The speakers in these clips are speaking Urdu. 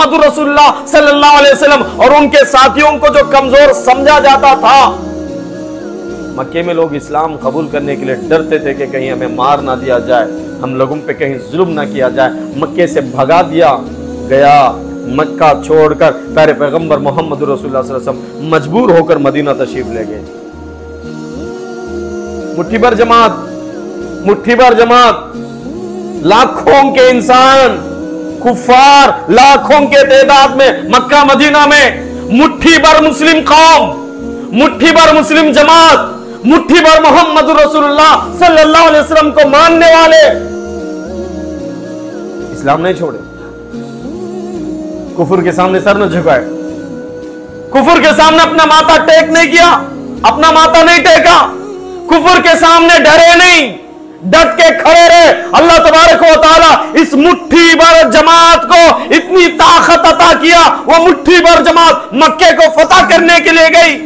محمد رسول اللہ صلی اللہ علیہ وسلم اور ان کے ساتھیوں کو جو کمزور سمجھا جاتا تھا، مکے میں لوگ اسلام قبول کرنے کے لیے ڈرتے تھے کہ کہیں ہمیں مار نہ دیا جائے، ہم لوگوں پہ کہیں ظلم نہ کیا جائے، مکے سے بھگا دیا گیا۔ مکہ چھوڑ کر پیارے پیغمبر محمد رسول اللہ صلی اللہ علیہ وسلم مجبور ہو کر مدینہ تشریف لے گئے۔ مٹھی بھر جماعت، لاکھوں کے انسان، کفار لاکھوں کے تعداد میں مکہ مدینہ میں، مٹھی بھر مسلم قوم، مٹھی بھر مسلم جماعت، مٹھی بھر محمد رسول اللہ صلی اللہ علیہ وسلم کو ماننے والے اسلام نہیں چھوڑے، کفر کے سامنے سر نہ جھکائے، کفر کے سامنے اپنا ماتھا ٹیک نہیں کیا، اپنا ماتھا نہیں ٹیکا، کفر کے سامنے ڈرے نہیں، ڈٹ کے کھڑے رہے۔ اللہ تبارک و تعالی اس مٹھی بھر جماعت کو اتنی طاقت عطا کیا، وہ مٹھی بھر جماعت مکے کو فتح کرنے کے لیے گئی۔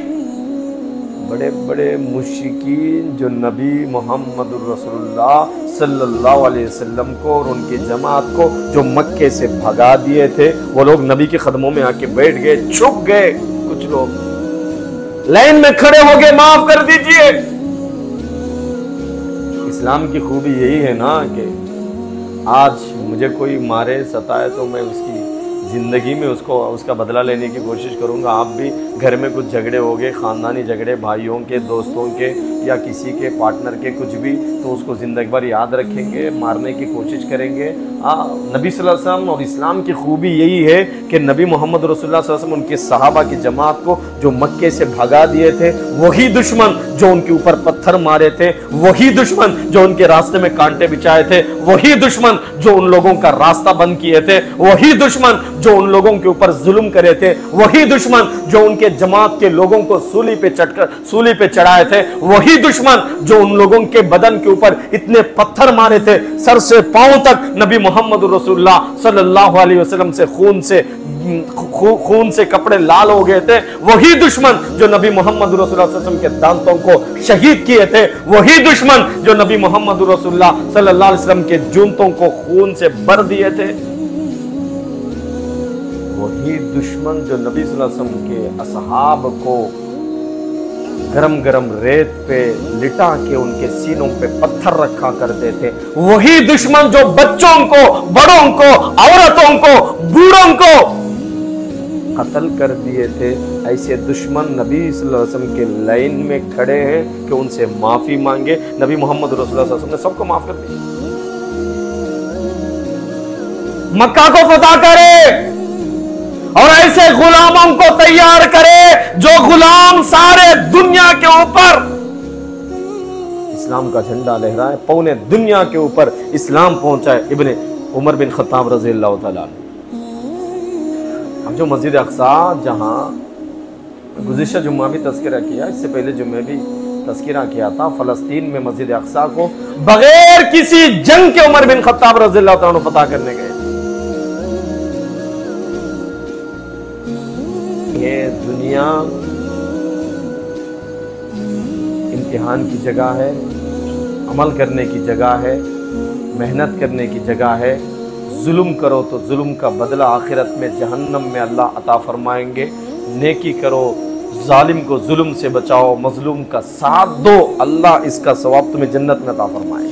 بڑے بڑے مشرکین جو نبی محمد رسول اللہ صلی اللہ علیہ وسلم کو اور ان کی جماعت کو جو مکے سے بھگا دیے تھے، وہ لوگ نبی کے قدموں میں آ کے بیٹھ گئے، چھپ گئے، کچھ لوگ لائن میں کھڑے ہو گئے، معاف کر دیجئے۔ اسلام کی خوبی یہی ہے نا کہ آج مجھے کوئی مارے ستائے تو میں اس کی زندگی میں اس کا بدلہ لینے کی کوشش کروں گا۔ آپ بھی گھر میں کچھ جھگڑے ہو گئے، خاندانی جھگڑے، بھائیوں کے، دوستوں کے یا کسی کے پارٹنر کے، کچھ بھی، تو اس کو زندگی بھر یاد رکھیں گے، مارنے کی کوشش کریں گے۔ نبی صلی اللہ علیہ وسلم اور اسلام کی خوبی یہی ہے کہ نبی محمد رسول اللہ صلی اللہ علیہ وسلم ان کے صحابہ کی جماعت کو جو مکے سے بھگا دیے تھے، وہی دشمن جو ان کے اوپر پتھر مارے تھے، وہی دشمن جو ان کے راستے میں کانٹے بچھائے تھے، وہی دشمن جو ان لوگوں کا راستہ بند کیے تھے، وہی دشمن جو ان لوگوں کے اوپر ظلم کرے تھے، وہی دشمن جو ان کے جماعت کے لوگوں کو سولی پہ چڑھائے تھے، وہی دشمن جو ان لوگوں کے بدن کے اوپر اتنے پتھر مارے تھے، سر سے پاؤں تک نبی محمد رسول اللہ صلی اللہ علیہ وسلم سے خون سے کپڑے لال ہو گئے تھے، وہی دشمن جو نبی محمد رسول اللہ صلی اللہ علیہ وسلم کے دانتوں کو شہید کیے تھے، وہی دشمن جو نبی محمد رسول اللہ صلی اللہ علیہ وسلم کے جوتوں کو خون سے بھر دیے تھے، وہی دشمن جو نبی صلی اللہ علیہ وسلم کے اصحاب کو گرم گرم ریت پہ لٹا کے ان کے سینوں پہ پتھر رکھا کرتے تھے، وہی دشمن جو بچوں کو، بڑوں کو، عورتوں کو، بوڑھوں کو قتل کر دیے تھے، ایسے دشمن نبی صلی اللہ علیہ وسلم کے لائن میں کھڑے ہیں کہ ان سے معافی مانگے۔ نبی محمد رسول اللہ صلی اللہ علیہ وسلم نے سب کو معاف کر دیا۔ مکہ کو فتح کرے اور ایسے غلاموں کو تیار کرے جو غلام سارے دنیا کے اوپر اسلام کا جھنڈا لہرائے، پونے دنیا کے اوپر اسلام پہنچائے۔ ابن عمر بن خطاب رضی اللہ تعالیٰ عنہ، اب جو مسجد اقصیٰ جہاں گزشتہ جمعہ بھی تذکرہ کیا، اس سے پہلے جمعہ بھی تذکرہ کیا تھا، فلسطین میں مسجد اقصیٰ کو بغیر کسی جنگ کے عمر بن خطاب رضی اللہ تعالیٰ عنہ فتح کرنے گئے۔ یہ دنیا امتحان کی جگہ ہے، عمل کرنے کی جگہ ہے، محنت کرنے کی جگہ ہے۔ ظلم کرو تو ظلم کا بدلہ آخرت میں جہنم میں اللہ عطا فرمائیں گے، نیکی کرو، ظالم کو ظلم سے بچاؤ، مظلوم کا ساتھ دو، اللہ اس کا ثواب تمہیں جنت میں عطا فرمائے۔